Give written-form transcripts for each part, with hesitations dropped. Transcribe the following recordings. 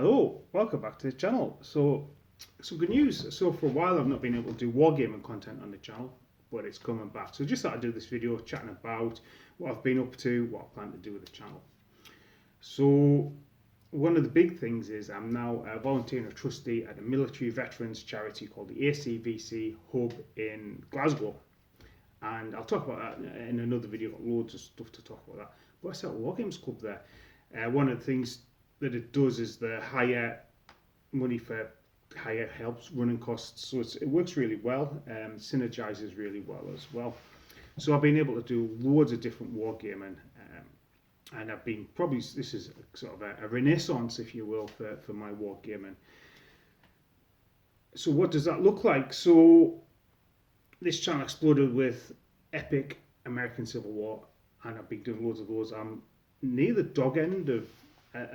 Hello, welcome back to the channel. So, some good news. So for a while I've not been able to do wargaming content on the channel, but it's coming back. So just thought I'd do this video chatting about what I've been up to, what I plan to do with the channel. So one of the big things is I'm now a volunteer and a trustee at a military veterans charity called the ACVC Hub in Glasgow. And I'll talk about that in another video. Got loads of stuff to talk about that. But I set a Wargames Club there. One of the things that it does is the higher money for higher helps running costs, so it works really well, synergizes really well as well. So I've been able to do loads of different wargaming, and I've been this is sort of a renaissance, if you will, for my wargaming. So what does that look like? So this channel exploded with epic American Civil War, and I've been doing loads of those. I'm near the dog end of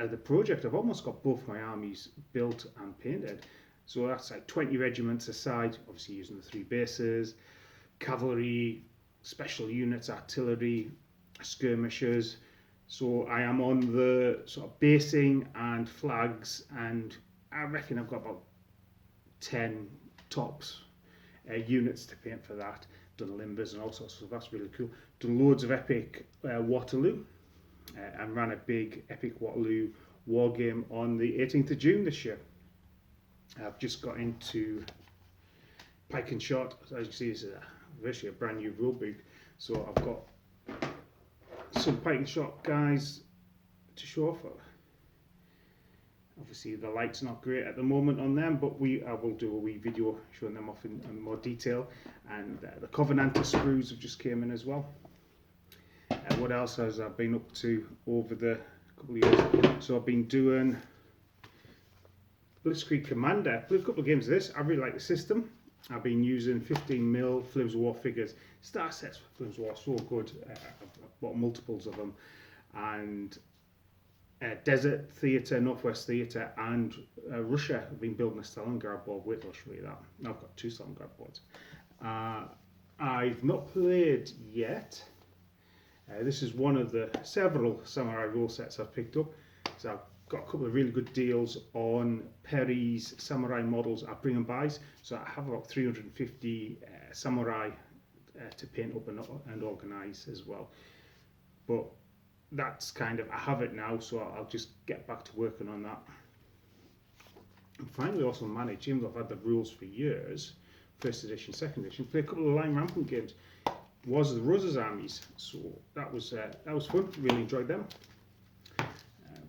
the project. I've almost got both my armies built and painted. So that's like 20 regiments aside, obviously using the 3 bases, cavalry, special units, artillery, skirmishers. So I am on the sort of basing and flags, and I reckon I've got about 10 tops units to paint for that. Done limbers and all sorts, so that's really cool. Done loads of epic Waterloo. And ran a big epic Waterloo war game on the 18th of June this year. I've just got into Pike and Shot. As you can see, this is virtually a brand new rulebook. So I've got some Pike and Shot guys to show off. Obviously the light's not great at the moment on them, but I will do a wee video showing them off in more detail. And the Covenanter sprues have just came in as well. What else has I been up to over the couple of years? So I've been doing Blitzkrieg Commander. Played a couple of games of this. I really like the system. I've been using 15mm Flames of War figures. Star sets for Flames of War, so good. I've bought multiples of them. And Desert Theatre, Northwest Theatre, and Russia have been building a Stalingrad board. Wait till I show you that. I've got 2 Stalingrad boards. I've not played yet. This is one of the several Samurai rule sets I've picked up. So I've got a couple of really good deals on Perry's Samurai models at Bring and Buys. So I have about 350 Samurai to paint up and organise as well. But that's kind of, I have it now, so I'll just get back to working on that. And finally also managed, even though I've had the rules for years, first edition, second edition, play a couple of Line Rampant games. Was the Rosa's armies, so that was fun. Really enjoyed them.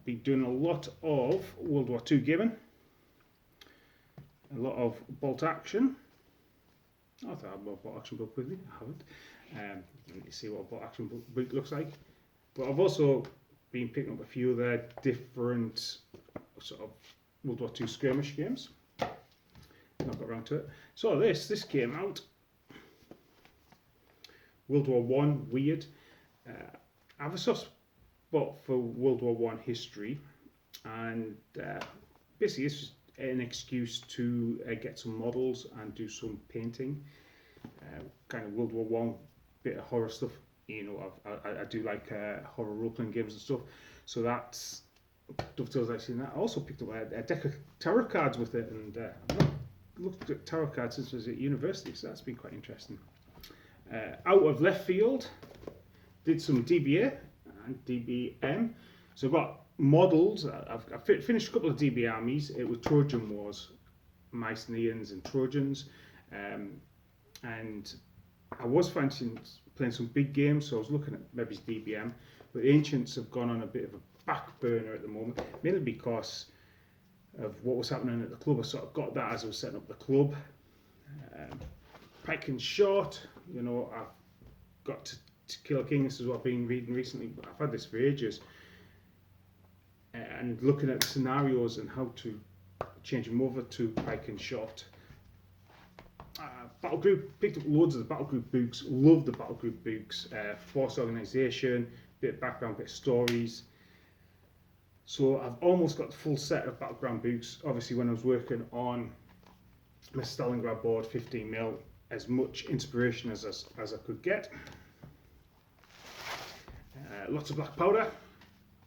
Been doing a lot of World War II gaming, a lot of bolt action. I thought I had a bolt action book with me. I haven't. You need to see what a bolt action book looks like. But I've also been picking up a few other different sort of World War II skirmish games. Not got around to it. So this came out. World War I, weird. I have a soft spot for World War I history, and basically it's just an excuse to get some models and do some painting. Kind of World War I, bit of horror stuff. You know, I do like horror role-playing games and stuff, so that's dovetails actually in that. I also picked up a deck of tarot cards with it, and I've not looked at tarot cards since I was at university, so that's been quite interesting. Out of left field, did some DBA and DBM. So I've got models. I've finished a couple of DB armies. It was Trojan Wars, Mycenaeans and Trojans, and I was fancying playing some big games, so I was looking at maybe DBM. But Ancients have gone on a bit of a back burner at the moment, mainly because of what was happening at the club. I sort of got that as I was setting up the club. Pike and Shot. You know, I've got to Kill a King. This is what I've been reading recently, but I've had this for ages. And looking at the scenarios and how to change them over to Pike and Shot. Battle Group, picked up loads of the Battle Group books. Love the Battle Group books. Force organisation, bit of background, bit of stories. So I've almost got the full set of Battleground books. Obviously, when I was working on my Stalingrad board, 15mm. As much inspiration as I could get. Lots of black powder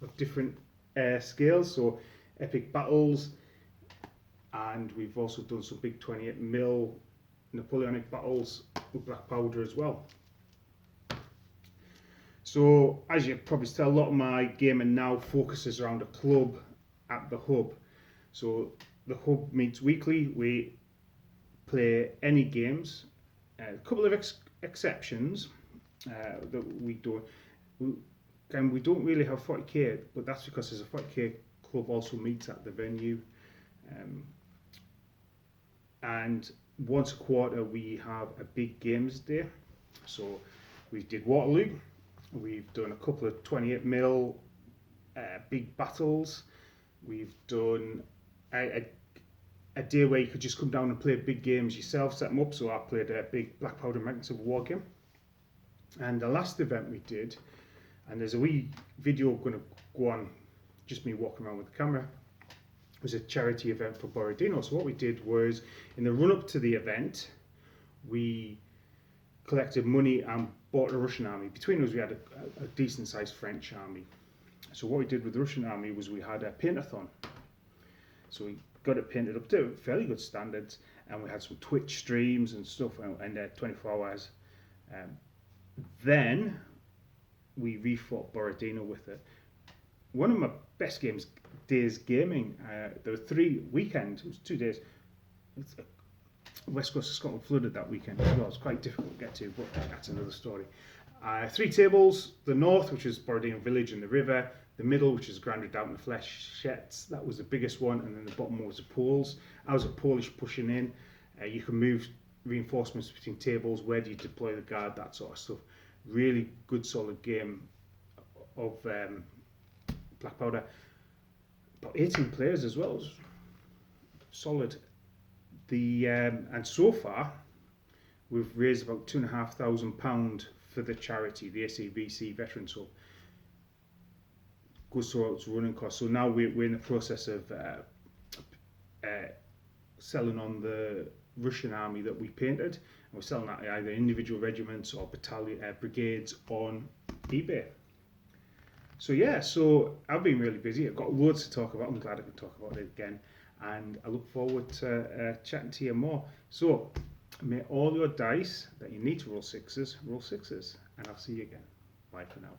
of different scales. So epic battles, and we've also done some big 28mm Napoleonic battles with black powder as well. So as you probably tell, a lot of my gaming now focuses around a club at the hub. So the hub meets weekly. We play any games. A couple of exceptions that we don't. We don't really have 40k, but that's because there's a 40k club also meets at the venue. And once a quarter we have a big games day. So we did Waterloo. We've done a couple of 28mm big battles. We've done a day where you could just come down and play big games yourself, set them up. So I played a big Black Powder American Civil War game. And the last event we did, and there's a wee video going to go on, just me walking around with the camera, was a charity event for Borodino. So what we did was, in the run up to the event, we collected money and bought a Russian army. Between us we had a decent sized French army. So what we did with the Russian army was we had a paint-a-thon. So we got it painted up to fairly good standards, and we had some Twitch streams and stuff, and 24 hours. Then we refought Borodino with it. One of my best days gaming. There were 3 weekends. It was 2 days. West Coast of Scotland flooded that weekend as well. It's quite difficult to get to, but that's another story. 3 tables: the north, which is Borodino Village and the river; the middle, which is Grand Redoubt and the Flechettes. That was the biggest one, and then the bottom was the Poles. I was a Polish pushing in. You can move reinforcements between tables. Where do you deploy the guard? That sort of stuff. Really good, solid game of Black Powder. About 18 players as well. It was solid. And so far we've raised about £2,500 for the charity, the SAVC Veterans Hub. Goes through its running costs. So now we're in the process of selling on the Russian army that we painted, and we're selling that either individual regiments or brigades on eBay. So yeah, so I've been really busy. I've got loads to talk about. I'm glad I can talk about it again, and I look forward to chatting to you more. So may all your dice that you need to roll sixes, and I'll see you again. Bye for now.